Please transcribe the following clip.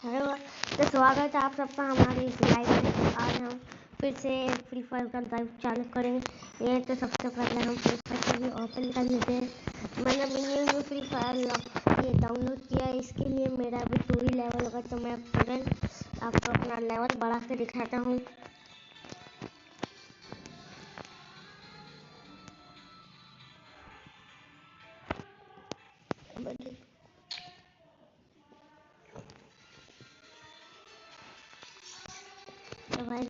Hello, तो स्वागत है आप सबका हमारे इस लाइव में। आज हम फिर से फ्री फायर का लाइव चालू करेंगे। ये तो सबसे पहले हम फ्री फायर को ओपन कर लेते हैं। मैंने अभी न्यू फ्री फायर ये डाउनलोड किया है, इसके लिए मेरा अभी 2 ही लेवल होगा, तो मैं तुरंत आपको अपना लेवल बढ़ा के दिखाता हूँ। तो भाई